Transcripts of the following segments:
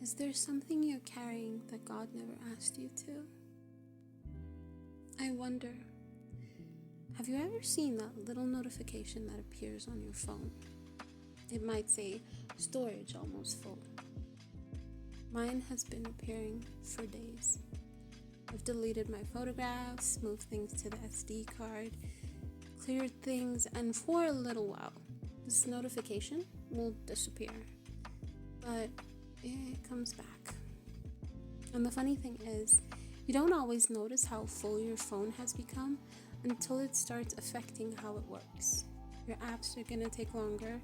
Is there something you're carrying that God never asked you to? I wonder, have you ever seen that little notification that appears on your phone? It might say, storage almost full. Mine has been appearing for days. I've deleted my photographs, moved things to the SD card, cleared things, and for a little while, this notification will disappear. But it comes back. And the funny thing is, you don't always notice how full your phone has become until it starts affecting how it works. Your apps are gonna take longer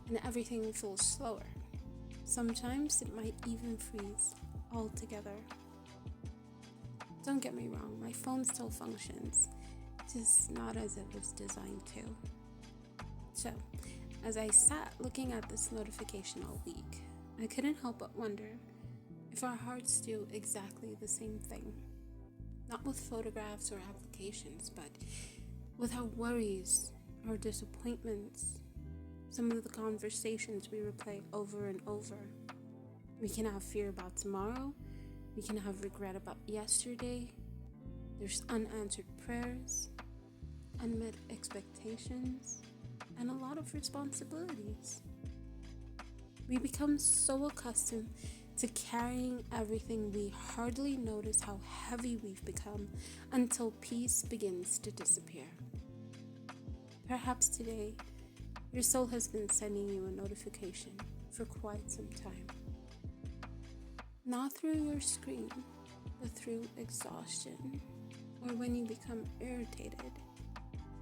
and everything feels slower. Sometimes it might even freeze altogether. Don't get me wrong, my phone still functions, just not as it was designed to. So, as I sat looking at this notification all week, I couldn't help but wonder if our hearts do exactly the same thing. Not with photographs or applications, but with our worries, our disappointments, some of the conversations we replay over and over. We can have fear about tomorrow, we can have regret about yesterday, there's unanswered prayers, unmet expectations, and a lot of responsibilities. We become so accustomed to carrying everything we hardly notice how heavy we've become until peace begins to disappear. Perhaps today, your soul has been sending you a notification for quite some time. Not through your screen, but through exhaustion, or when you become irritated,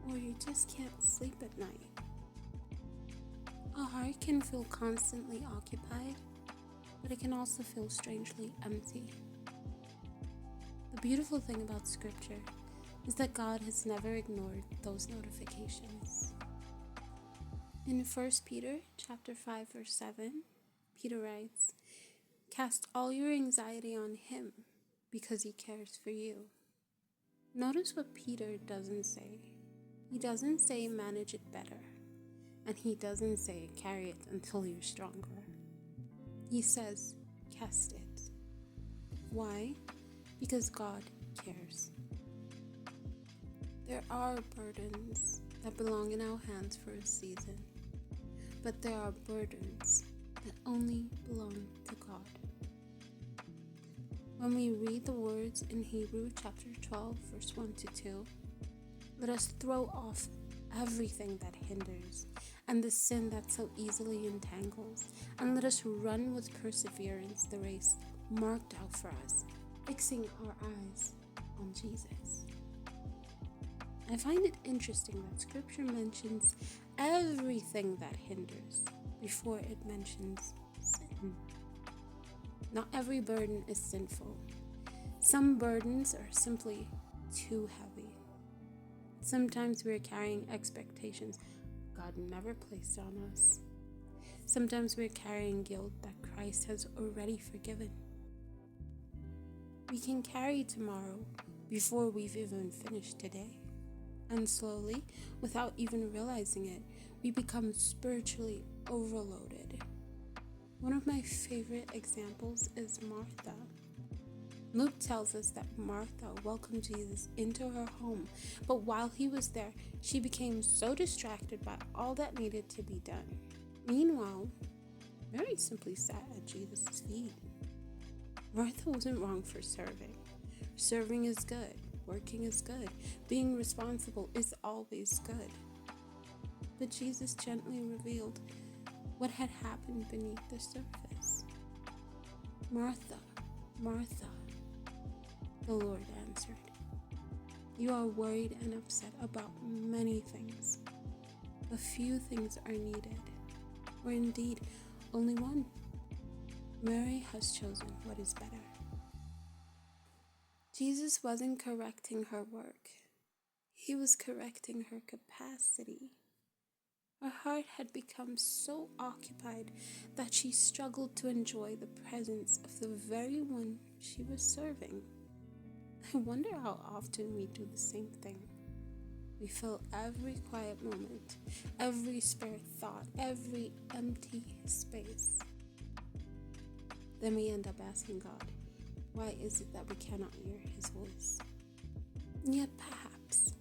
or you just can't sleep at night. A heart can feel constantly occupied, but it can also feel strangely empty. The beautiful thing about Scripture is that God has never ignored those notifications. In 1 Peter chapter 5, verse 7, Peter writes, "Cast all your anxiety on Him because He cares for you." Notice what Peter doesn't say. He doesn't say manage it better. And he doesn't say carry it until you're stronger. He says cast it. Why? Because God cares. There are burdens that belong in our hands for a season, but there are burdens that only belong to God. When we read the words in Hebrews chapter 12, verse 1 to 2, let us throw off everything that hinders and the sin that so easily entangles, and let us run with perseverance the race marked out for us, fixing our eyes on Jesus. I find it interesting that Scripture mentions everything that hinders before it mentions sin. Not every burden is sinful. Some burdens are simply too heavy. Sometimes we're carrying expectations God never placed on us. Sometimes we're carrying guilt that Christ has already forgiven. We can carry tomorrow before we've even finished today. And slowly, without even realizing it, we become spiritually overloaded. One of my favorite examples is Martha. Luke tells us that Martha welcomed Jesus into her home, but while he was there, she became so distracted by all that needed to be done. Meanwhile, Mary simply sat at Jesus' feet. Martha wasn't wrong for serving. Serving is good. Working is good. Being responsible is always good. But Jesus gently revealed what had happened beneath the surface. "Martha, Martha," the Lord answered, "you are worried and upset about many things. A few things are needed, or indeed only one. Mary has chosen what is better." Jesus wasn't correcting her work. He was correcting her capacity. Her heart had become so occupied that she struggled to enjoy the presence of the very one she was serving. I wonder how often we do the same thing. We fill every quiet moment, every spare thought, every empty space. then we end up asking God, why is it that we cannot hear His voice? And yet perhaps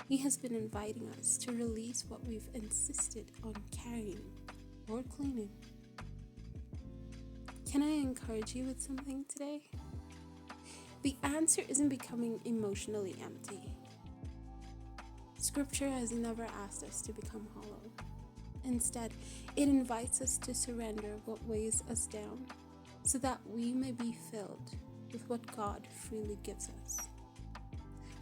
He has been inviting us to release what we've insisted on carrying or cleaning. Can I encourage you with something today? The answer isn't becoming emotionally empty. Scripture has never asked us to become hollow. Instead, it invites us to surrender what weighs us down so that we may be filled with what God freely gives us.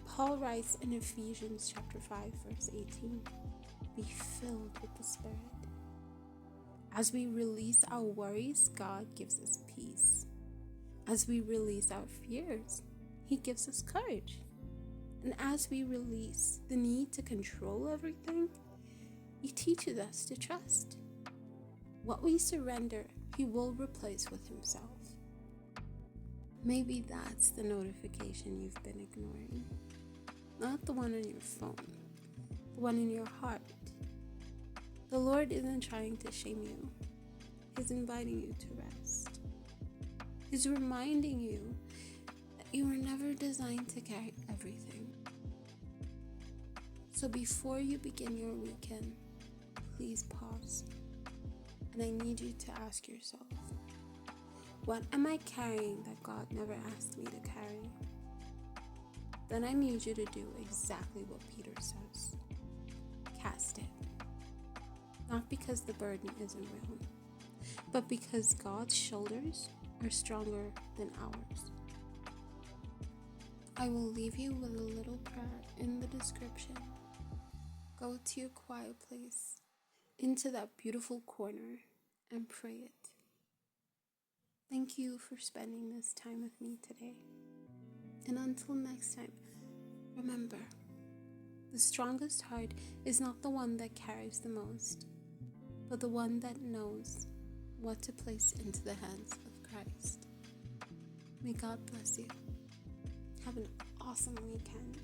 Paul writes in Ephesians chapter 5, verse 18, be filled with the Spirit. As we release our worries, God gives us peace. As we release our fears, He gives us courage. And as we release the need to control everything, He teaches us to trust. What we surrender, He will replace with Himself. Maybe that's the notification you've been ignoring. Not the one on your phone, the one in your heart. The Lord isn't trying to shame you. He's inviting you to rest. He's reminding you that you were never designed to carry everything. So before you begin your weekend, please pause. And I need you to ask yourself, what am I carrying that God never asked me to carry? Then I need you to do exactly what Peter says. Cast it. Not because the burden isn't real, but because God's shoulders are stronger than ours. I will leave you with a little prayer in the description. Go to your quiet place, into that beautiful corner, and pray it. Thank you for spending this time with me today. And until next time, remember, the strongest heart is not the one that carries the most, but the one that knows what to place into the hands of Christ. May God bless you. Have an awesome weekend.